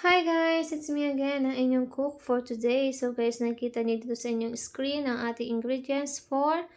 Hi guys! It's me again, ang inyong cook for today. So guys, nakikita niyo dito sa inyong screen ang ating ingredients for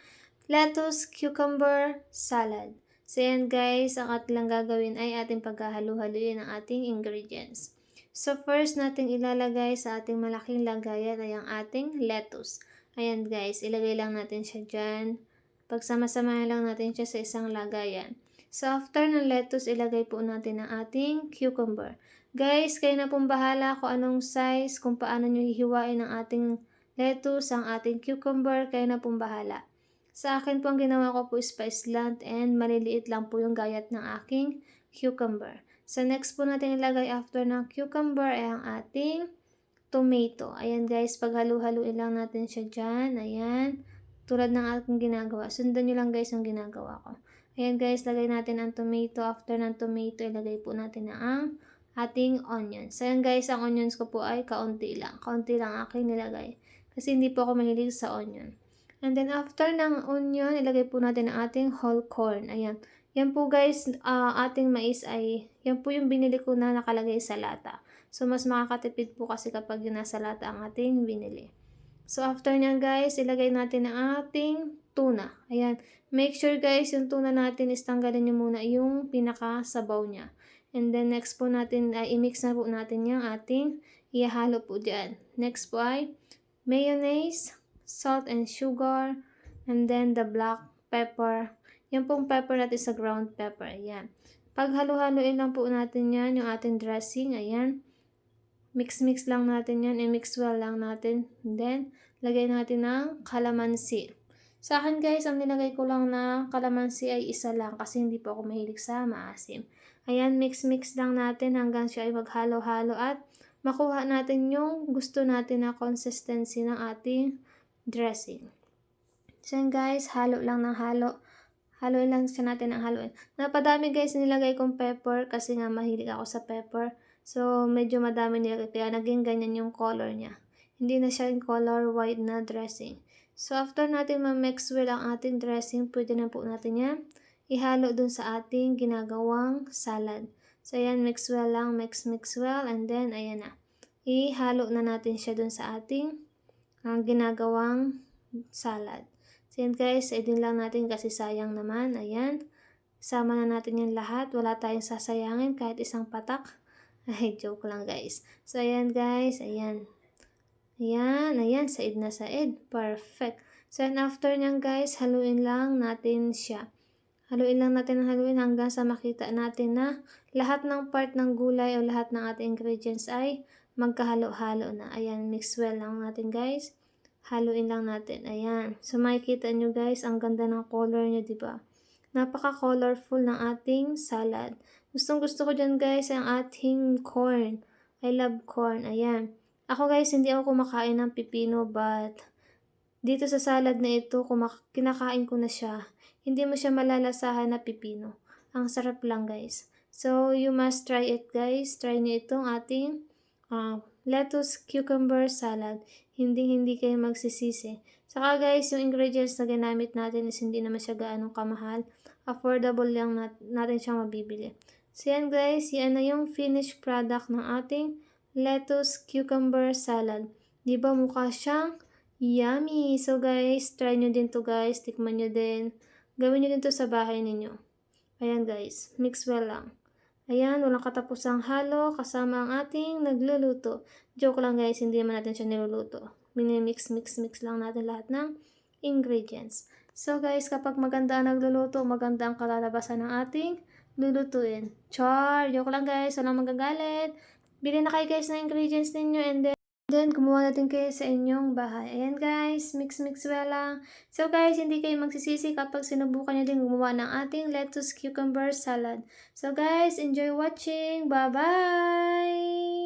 lettuce, cucumber, salad. So yan guys, ang ating lang gagawin ay ating paghahalu-haluin ang ating ingredients. So first nating ilalagay sa ating malaking lagayan ay ang ating lettuce. Ayan guys, ilagay lang natin siya dyan. Pagsama-samahin lang natin siya sa isang lagayan. So after ng lettuce, ilagay po natin ang ating cucumber. Guys, kayo na pong bahala kung anong size, kung paano nyo hihiwain ang ating lettuce, ang ating cucumber, kayo na pong bahala. Sa akin po ang ginawa ko po is pa-slant and maliliit lang po yung gayat ng aking cucumber. So next po natin ilagay after ng cucumber ay ang ating tomato. Ayan guys, paghalu-haluin lang natin siya dyan. Ayan, tulad ng aking ginagawa. Sundan nyo lang guys ang ginagawa ko. Ayan guys, lagay natin ang tomato. After ng tomato, ilagay po natin na ang ating onions. So, yan guys, ang onions ko po ay kaunti lang. Kaunti lang aking nilagay. Kasi hindi po ako mahilig sa onion. And then, after ng onion, ilagay po natin ang ating whole corn. Ayan. Yan po guys, ating mais ay, yan po yung binili ko na nakalagay sa lata. So, mas makakatipid po kasi kapag yung nasa lata ang ating binili. So, after nyan guys, ilagay natin ang ating tuna. Ayan. Make sure guys, yung tuna natin is tanggalin nyo muna yung pinaka-sabaw niya. And then next po natin ay i-mix na po natin yung ating ihalo po dyan. Next po ay mayonnaise, salt and sugar, and then the black pepper. Yan pong pepper natin sa ground pepper. Ayan. Pag halo-haloin lang po natin yan, yung ating dressing. Ayan. Mix-mix lang natin yan. I-mix well lang natin. And then, lagay natin ng calamansi. Sa akin guys, ang nilagay ko lang na calamansi ay isa lang kasi hindi po ako mahilig sa maasim. Ayan, mix-mix lang natin hanggang siya ay maghalo-halo at makuha natin yung gusto natin na consistency ng ating dressing. So guys, halo lang ng halo. Haloin lang siya natin ng haloin. Napadami guys nilagay kong pepper kasi nga mahilig ako sa pepper. So medyo madami nilagay kaya naging ganyan yung color niya. Hindi na siya yung color white na dressing. So after natin ma-mix well ang ating dressing, pwede na po natin yan ihalo dun sa ating ginagawang salad. So, ayan, mix well lang, mix well, and then, ayan na. Ihalo na natin siya dun sa ating ginagawang salad. So, ayan guys, edin lang natin kasi sayang naman. Ayan, sama na natin yung lahat. Wala tayong sasayangin kahit isang patak. Ay, joke lang guys. So, ayan guys, ayan. Ayan, said na said. Perfect. So, and after nyan guys, haluin lang natin siya. Haluin lang natin ng haluin hanggang sa makita natin na lahat ng part ng gulay o lahat ng ating ingredients ay magkahalo-halo na. Ayan, mix well lang natin guys. Haluin lang natin. Ayan. So makikita nyo guys, ang ganda ng color nyo, diba? Napaka-colorful ng ating salad. Gustong gusto ko dyan guys ang ating corn. I love corn. Ayan. Ako guys, hindi ako kumakain ng pipino but dito sa salad na ito, kinakain ko na siya. Hindi mo siya malalasahan na pipino. Ang sarap lang guys. So, you must try it guys. Try niyo itong ating lettuce cucumber salad. Hindi kayo magsisisi. Saka guys, yung ingredients na ginamit natin is hindi naman siya gaano kamahal. Affordable lang natin siyang mabibili. So yan guys, yan na yung finished product ng ating lettuce cucumber salad. Diba mukha siyang yummy! So guys, try nyo din to guys. Tikman nyo din. Gawin nyo din to sa bahay ninyo. Ayan guys, mix well lang. Ayan, walang katapusang halo kasama ang ating nagluluto. Joke lang guys, hindi naman natin siya niluluto. Minimix lang natin lahat ng ingredients. So guys, kapag maganda ang nagluluto, maganda ang kalalabasan ng ating lulutuin. Char! Joke lang guys, walang magagalit. Bili na kayo guys ng ingredients ninyo and then, gumawa natin kayo sa inyong bahay. Ayan guys, mix well lang. So guys, hindi kayo magsisisi kapag sinubukan nyo din gumawa ng ating lettuce cucumber salad. So guys, enjoy watching. Bye-bye!